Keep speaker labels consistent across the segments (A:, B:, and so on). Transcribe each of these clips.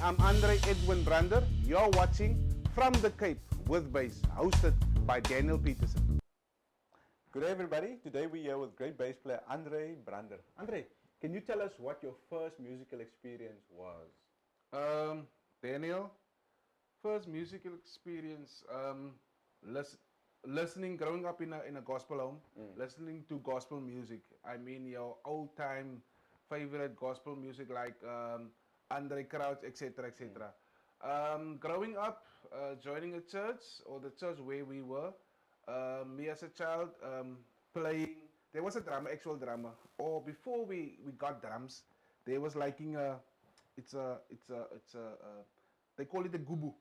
A: I'm Andre Edwin Brander. You're watching From the Cape with Bass, hosted by Daniel Peterson.
B: Good day, everybody. Today we're here with great bass player Andre Brander. Andre, can you tell us what your first musical experience was?
A: Daniel, first musical experience, listening, growing up in a gospel home, listening to gospel music. I mean, your old time favorite gospel music like Andre Crouch, etc., etc. Growing up, joining a church or the church where we were, me as a child playing. There was a drummer, actual drummer, or before we got drums, there was like in a, they call it a gubu.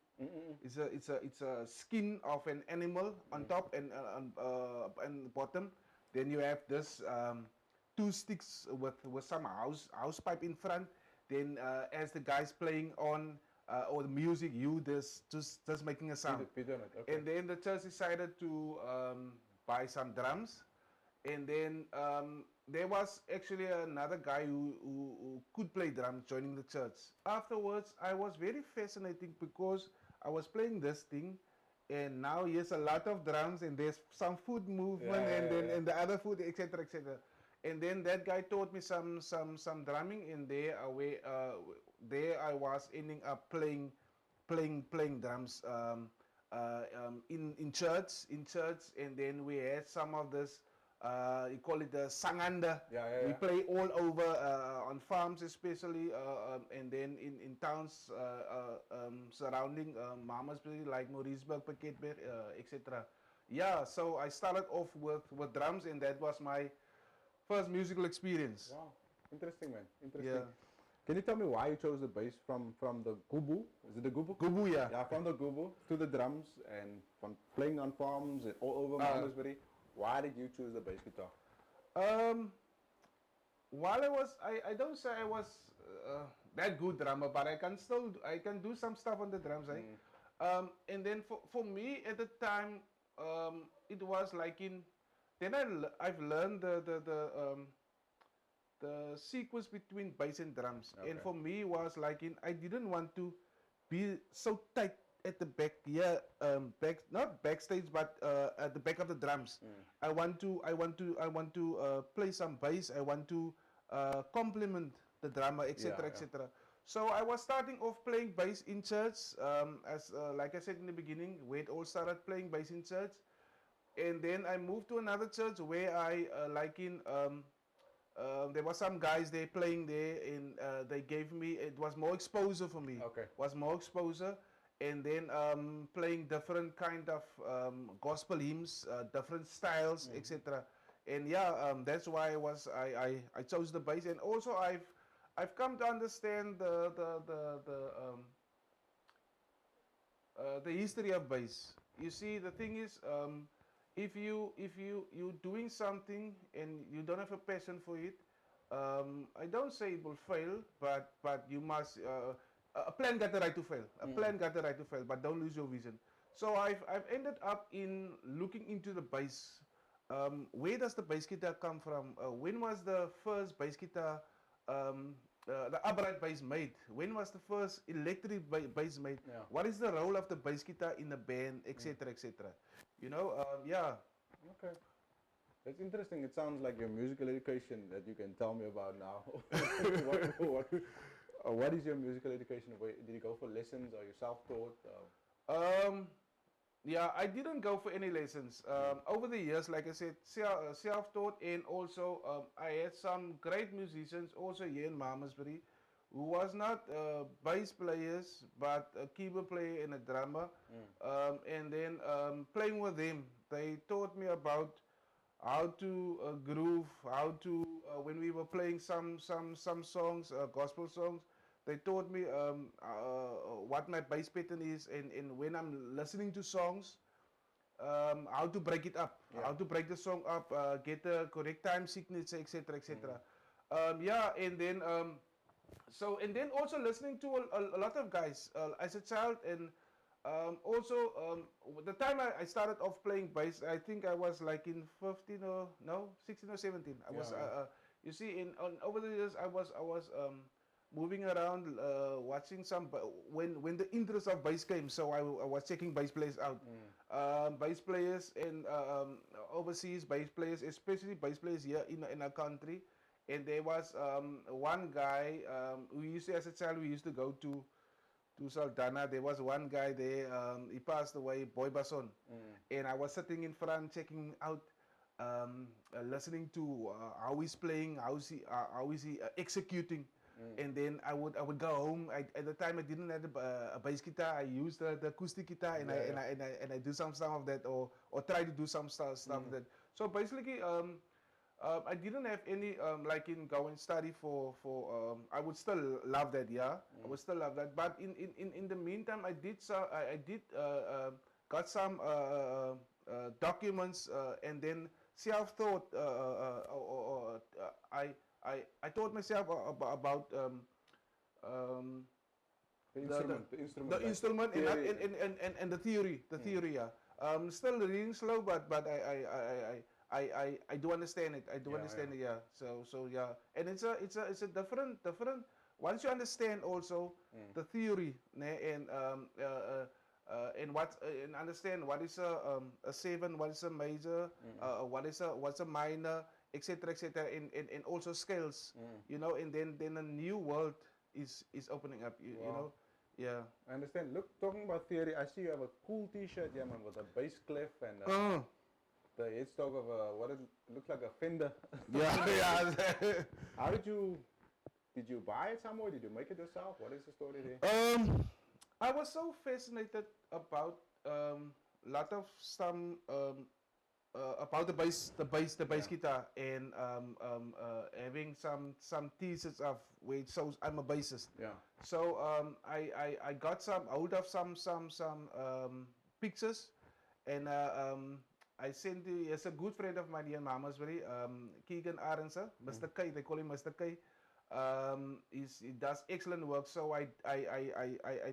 A: It's a skin of an animal on top and bottom. Then you have this two sticks with some house pipe in front. Then as the guys playing on or the music, you just making a sound.
B: Beat on it, okay.
A: And then the church decided to buy some drums. And then there was actually another guy who could play drums joining the church. Afterwards, I was very fascinating because I was playing this thing, and now here's a lot of drums, and there's some foot movement, and the other foot, etc., etc. And then that guy taught me some drumming, and there I was ending up playing drums in church, and then we had some of this. You call it the sanganda. We play all over on farms, especially, and then in towns surrounding Mamasbury, like Mauriceburg, Pakketberg, etc. Yeah, so I started off with drums, and that was my first musical experience.
B: Wow, interesting, man. Interesting.
A: Yeah.
B: Can you tell me why you chose the bass from the gubu? Is it the gubu?
A: Gubu, yeah.
B: Yeah, from the gubu to the drums and from playing on farms and all over Mamasbury. Why did you choose the bass guitar?
A: While I don't say I was that good drummer, but I can do some stuff on the drums, eh? And then for me at the time, it was like then I've learned the sequence between bass and drums, and for me it was like I didn't want to be so tight at the back, not backstage, but at the back of the drums. I want to play some bass. I want to complement the drummer, etc., etc. So I was starting off playing bass in church, as like I said in the beginning, where it all started playing bass in church, and then I moved to another church where I there were some guys there playing there, and they gave me, it was more exposure for me.
B: Okay.
A: Was more exposure, and then playing different kind of gospel hymns, different styles, etc. And yeah, that's why I chose the bass, and also I've come to understand the history of bass. You see, the thing is, if you're doing something and you don't have a passion for it, I don't say it will fail, but you must. A plan got the right to fail. A plan got the right to fail, but don't lose your vision. So I've ended up in looking into the bass. Where does the bass guitar come from? When was the first bass guitar, the upright bass made? When was the first electric bass made?
B: Yeah.
A: What is the role of the bass guitar in a band, etc., etc.? You know, yeah.
B: Okay. That's interesting. It sounds like your musical education that you can tell me about now. What is your musical education? Did you go for lessons or you self-taught?
A: Yeah, I didn't go for any lessons. Over the years, like I said, self-taught, and also I had some great musicians also here in Mamasbury who was not bass players, but a keyboard player and a drummer. And then playing with them, they taught me about how to groove, how to when we were playing some songs, gospel songs. They taught me what my bass pattern is, and when I'm listening to songs, how to break it up, how to break the song up, get the correct time signature, etc., etc. Yeah, and then and then also listening to a lot of guys as a child, and the time I started off playing bass, I think I was like in 15 or no 16 or 17. I was you see, over the years I was moving around, watching when the interest of bass came. So I was checking bass players out, bass players and overseas bass players, especially bass players here in our country. And there was one guy we used to, as a child, we used to go to Saldanha. There was one guy there. He passed away, Boy Basson, and I was sitting in front checking out, listening to how he's playing, how is he executing. And then I would go home. At the time I didn't have a bass guitar. I used the acoustic guitar, and I do some of that, or try to do some stuff of that. So basically, I didn't have any like in go and study for. I would still love that, yeah. I would still love that. But in the meantime, I did got some documents, and then self-taught. I taught myself about um, the instrument and,
B: theory.
A: and the theory, yeah. Still reading slow, but I do understand it. I do understand it, yeah. So yeah, and it's a different. Once you understand also the theory, and and understand what is a seven, what is a major, what's a minor, etc., etc., and also scales, and then a new world is opening up, you know, yeah.
B: I understand. Look, talking about theory, I see you have a cool T-shirt, yeah, man, with a bass clef and the headstock of what it looks like a Fender.
A: Yeah.
B: How did you buy it somewhere? Did you make it yourself? What is the story there?
A: I was so fascinated about lot of some about the bass guitar, and having some thesis of where it shows I'm a bassist.
B: Yeah.
A: So I got some out of some pictures, and I sent you. As a good friend of mine here in Mamasbury, Keegan Arensa, Mr. K. They call him Mr. K. He does excellent work. So I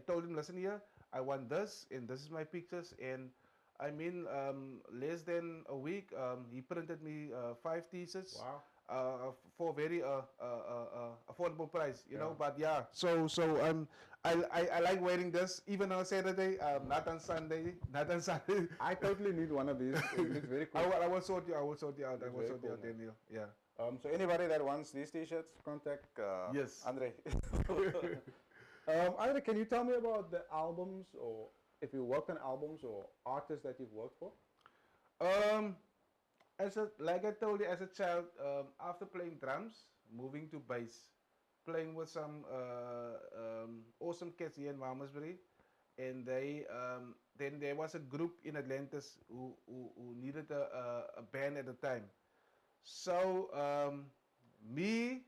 A: told him, listen here, I want this, and this is my pictures. And I mean, less than a week, he printed me 5 t-shirts.
B: Wow.
A: For very affordable price, you know. But yeah, so I like wearing this even on Saturday, not on Sunday, not on Sunday.
B: I totally need one of these. It looks very cool.
A: I will sort you. I will sort you out. I will
B: very
A: sort you
B: cool,
A: out,
B: man.
A: Daniel. Yeah.
B: So anybody that wants these T-shirts, contact
A: Yes.
B: Andre. Andre, can you tell me about the albums, or if you worked on albums or artists that you've worked for?
A: Like I told you, as a child, after playing drums, moving to bass, playing with some awesome cats here in Malmesbury, and then there was a group in Atlantis who needed a band at the time. So me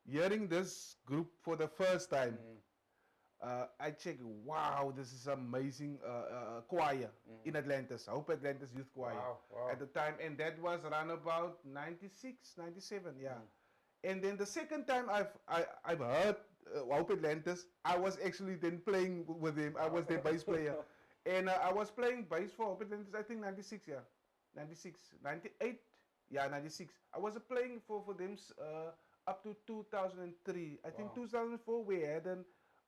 A: hearing this group for the first time, I checked. Wow, this is amazing choir in Atlantis. Hope Atlantis Youth Choir
B: Wow.
A: at the time, and that was around about 96, 97, yeah. And then the second time I've heard Hope Atlantis, I was actually then playing with him. I was their bass player, and I was playing bass for Hope Atlantis. I think 96, yeah, 96, 98, yeah, 96. I was playing for them up to 2003. I think 2004 we had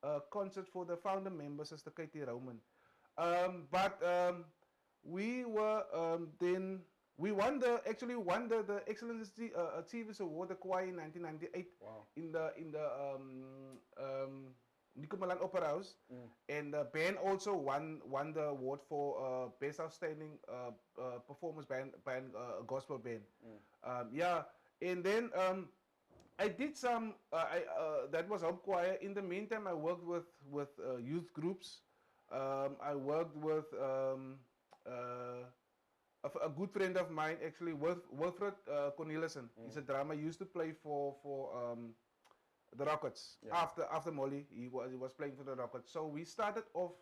A: a concert for the founder members as the KT Roman. But we were then we won the Excellence Achievers Award, the choir, in 1998 in the Nikomalan Opera House, and the band also won the award for best outstanding performance band, gospel band. Yeah, and then I did some. That was Hope Choir. In the meantime, I worked with youth groups. I worked with a good friend of mine, actually, Wilfred Cornelissen. He's a drummer. He used to play for the Rockets. After Molly, he was playing for the Rockets. So we started off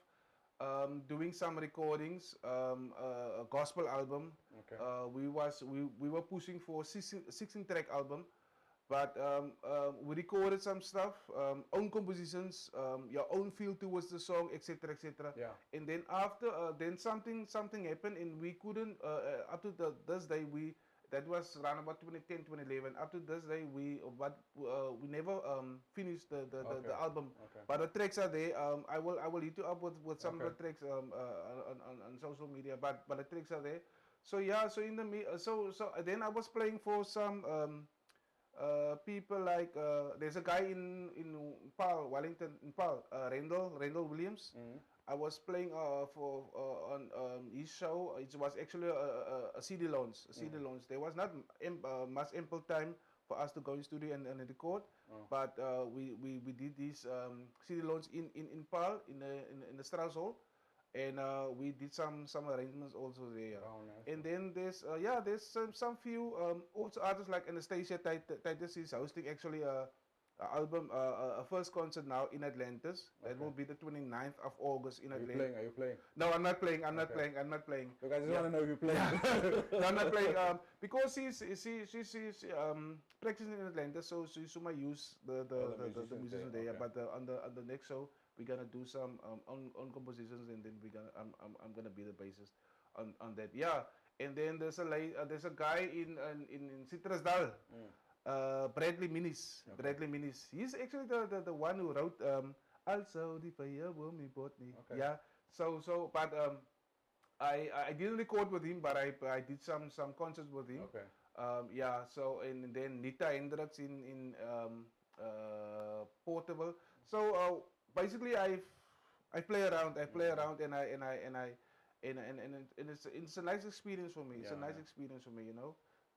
A: doing some recordings, a gospel album.
B: Okay.
A: We were pushing for 16-track album. But we recorded some stuff, own compositions, your own feel towards the song, etc., etc.
B: Yeah.
A: And then after, then something happened, and we couldn't. Up to this day, That was around about 2010, 2011. Up to this day, we never finished the
B: Okay.
A: album.
B: Okay.
A: But the tracks are there. I will hit you up with some of
B: Okay.
A: the tracks on social media. But the tracks are there. So yeah. So in the then I was playing for some people like there's a guy in Paul Wellington in Paul Randall Williams.
B: Mm.
A: I was playing for on his show. It was actually a CD launch. A CD launch. There was not much ample time for us to go in studio and record,
B: Oh.
A: but we did this CD launch in Paul in the Strauss Hall, and we did some arrangements also there.
B: Oh, nice.
A: And then there's some few also artists like Anastasia Titus is hosting actually a album a first concert now in Atlantis. That
B: Okay.
A: will be the 29th of August in
B: Are you
A: Atlantis.
B: playing? Are you playing?
A: No, I'm not playing. I'm not
B: Okay.
A: playing. I'm not playing.
B: Look, I just
A: Yeah.
B: want to know if you're playing.
A: No, I'm not playing. Because she's practicing in Atlanta, so she might use the musicians there.
B: okay.
A: But on the next show, we're gonna do some on compositions, and then I'm gonna be the bassist on that. Yeah, and then there's a guy in Citrusdal.
B: Mm.
A: Bradley Minis.
B: Okay.
A: Bradley Minis. He's actually the one who wrote Also the Fire Will Me Botany.
B: Okay.
A: Yeah. But I didn't record with him, but I did some concerts with him.
B: Okay.
A: Yeah. So and then Nita Hendricks in Portable. So basically I play around. I play around, and it's a nice experience for me. It's a
B: Yeah,
A: nice
B: yeah.
A: experience for me,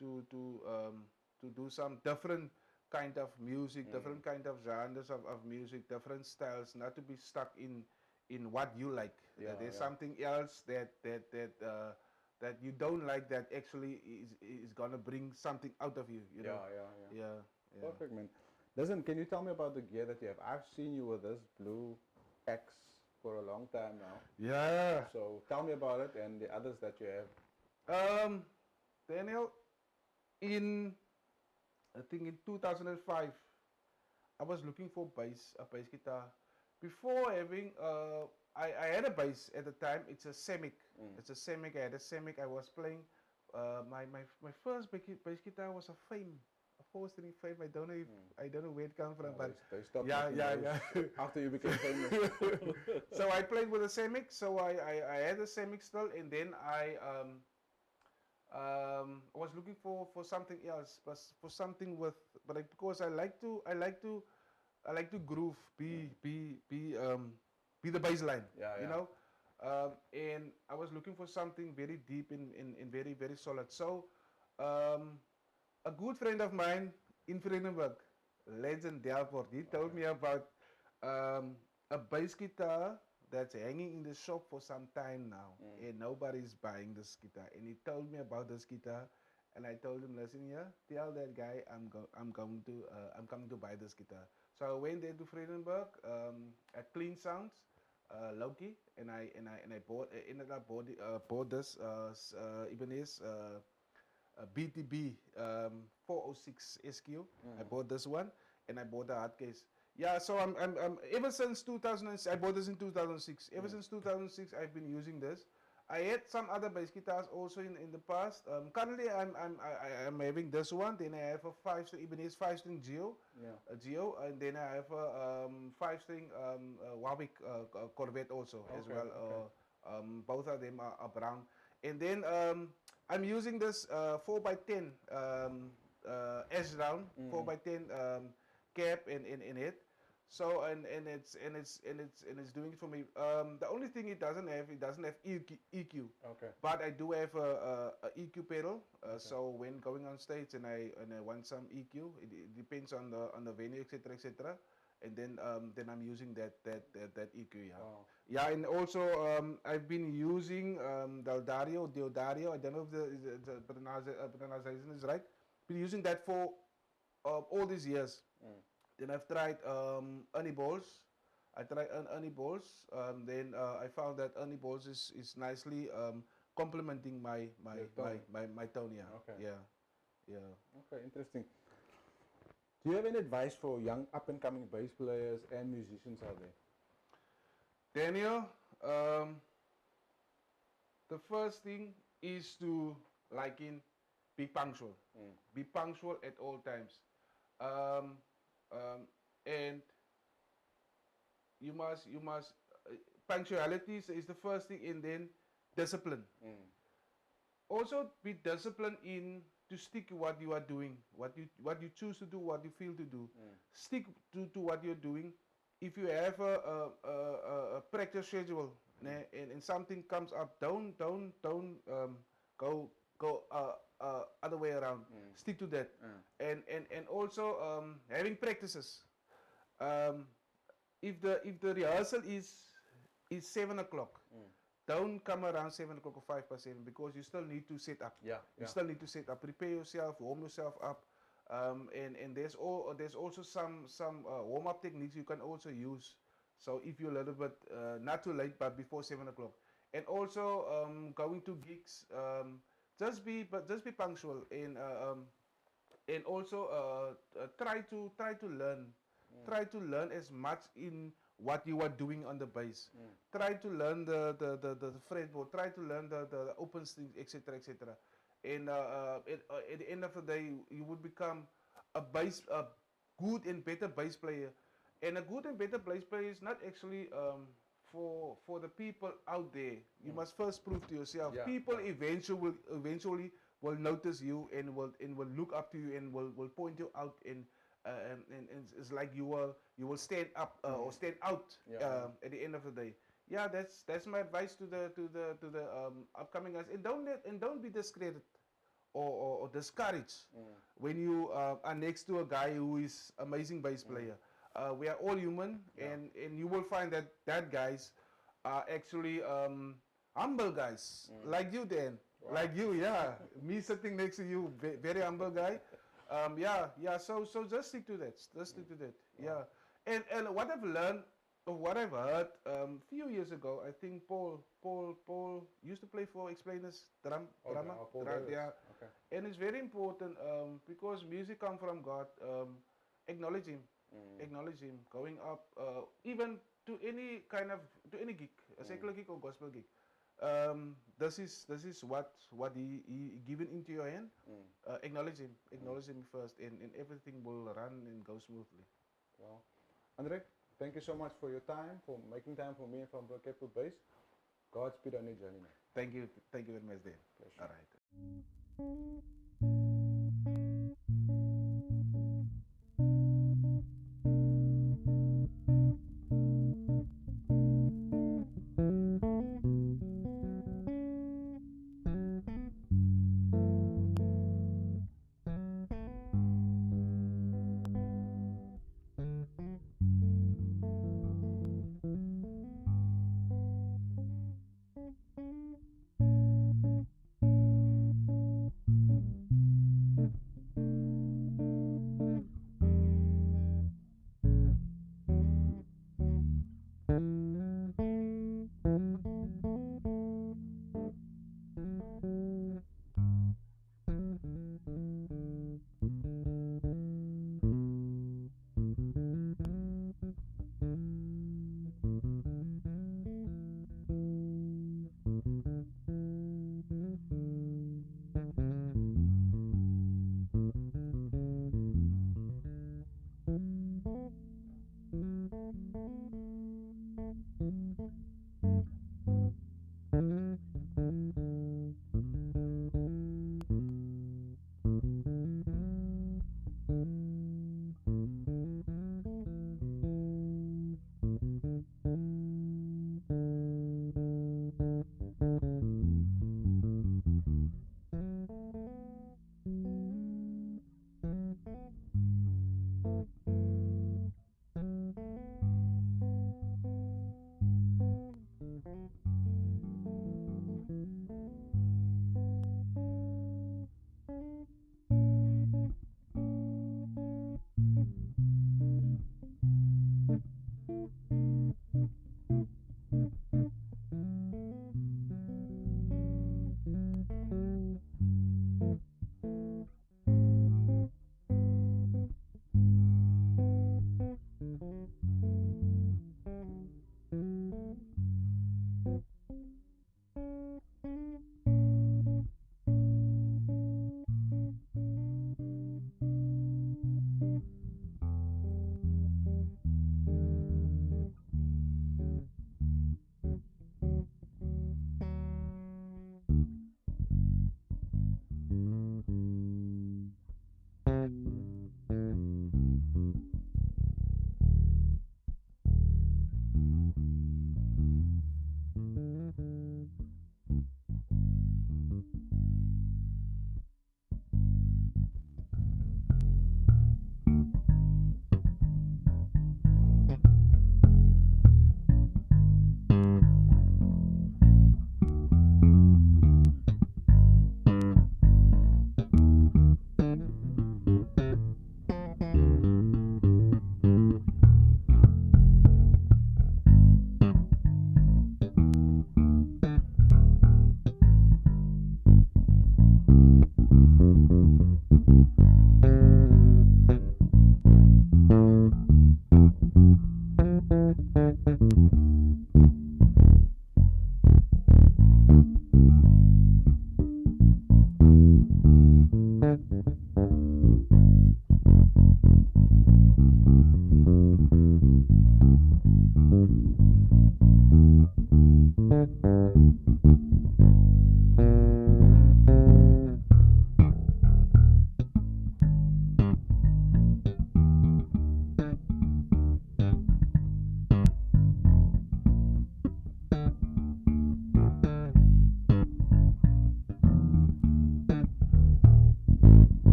A: to do some different kind of music, different kind of genres of music, different styles, not to be stuck in what you like.
B: Yeah,
A: There's
B: yeah.
A: something else that you don't like that actually is gonna bring something out of you. You know.
B: Yeah.
A: Yeah. Yeah.
B: Perfect, man. Listen, can you tell me about the gear that you have? I've seen you with this blue X for a long time now.
A: Yeah.
B: So tell me about it and the others that you have.
A: Daniel, I think in 2005, I was looking for a bass guitar. Before having, I had a bass at the time. It's a Semic. It's a Semic. I had a Semic. I was playing. My first bass guitar was a Fame, a 4-string Fame. I don't know where it comes from, but
B: They stopped
A: yeah,
B: making
A: yeah,
B: those
A: yeah.
B: after you became famous.
A: So I played with a Semic. So I had a Semic still, and then I was looking for something else, but for something because I like to groove, be the bass line,
B: Yeah,
A: you
B: yeah.
A: know, and I was looking for something very deep in very very solid. So a good friend of mine in Vredenburg, Legend Delport, he told me about a bass guitar that's hanging in the shop for some time now, and nobody's buying this guitar. And he told me about this guitar, and I told him, listen here, tell that guy I'm coming to buy this guitar. So I went there to Vredenburg at Clean Sounds, Loki, and I bought this Ibanez BTB 406 SQ. I bought this one, and I bought the hard case. Yeah, so I'm ever since 2006. I bought this in 2006. Ever since 2006, I've been using this. I had some other bass guitars also in the past. Currently, I'm having this one. Then I have a 5-string Ibanez 5-string Geo,
B: Yeah.
A: a Geo, and then I have a 5-string Warwick Corvette also as
B: Okay,
A: well. Both of them are brown. And then I'm using this 4x10 S round 4x10 cap in it. So and it's doing it for me. The only thing it doesn't have EQ.
B: Okay.
A: But I do have a EQ pedal. So when going on stage and I want some EQ, it depends on the venue, etc. And then I'm using that EQ. Yeah.
B: Wow.
A: Yeah, and also I've been using Deodario. I don't know if the pronunciation is right. Been using that for all these years. Then I've tried Ernie Balls. I tried Ernie Balls. Then I found that Ernie Balls is nicely complementing my
B: Your tone.
A: my tone. Yeah.
B: Okay.
A: Yeah.
B: Okay, interesting. Do you have any advice for young up and coming bass players and musicians out there?
A: Daniel, the first thing is to be punctual. Be punctual at all times. Um, and punctuality is the first thing, and then discipline. Also be disciplined in to stick to what you are doing, what you choose to do, what you feel to do. Stick to what you're doing. If you have a practice schedule, and something comes up, don't go other way around. Stick to that. And also having practices. Um, if the rehearsal is 7 o'clock, don't come around 7 o'clock or 5 past 7, because you still need to set up.
B: Yeah,
A: You
B: yeah.
A: still need to set up, prepare yourself, warm yourself up, and there's also some warm up techniques you can also use. So if you're a little bit not too late, but before 7 o'clock, and also going to gigs, just be punctual, and also try to learn. Try to learn as much in what you are doing on the bass. Try to learn the fretboard. Try to learn the open strings, etc., etc. And at the end of the day, you would become a good and better bass player. And a good and better bass player is not actually for the people out there. You must first prove to yourself.
B: Yeah,
A: People
B: yeah.
A: eventually will notice you, and will look up to you, and will point you out, and it's like you will stand up or stand out
B: Yeah,
A: at the end of the day. Yeah, that's my advice to the upcoming guys, and don't be discredited or discouraged when you are next to a guy who is amazing bass player. We are all human, and you will find that guys are actually humble guys, like you, Dan. Like you, yeah. Me sitting next to you, very humble guy. Yeah. So just stick to that. Just stick to that. Yeah. And what I've learned, or what I've heard, few years ago, I think Paul used to play for Explainers drama.
B: Paul Davis.
A: Yeah.
B: Okay.
A: And it's very important, because music comes from God. Acknowledge Him. Acknowledge Him. Going up, even to any gig, a secular gig or gospel gig. This is what he given into your hand. Acknowledge Him. Acknowledge Him first, and everything will run and go smoothly.
B: Well, Andre, thank you so much for your time, for making time for me and from Capital Base. Godspeed on your journey, man.
A: Thank you very much, Dan.
B: Pleasure.
A: All right.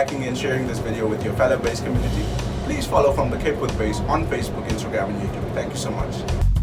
C: liking and sharing this video with your fellow bass community. Please follow From the Cape with Bass on Facebook, Instagram, and YouTube. Thank you so much.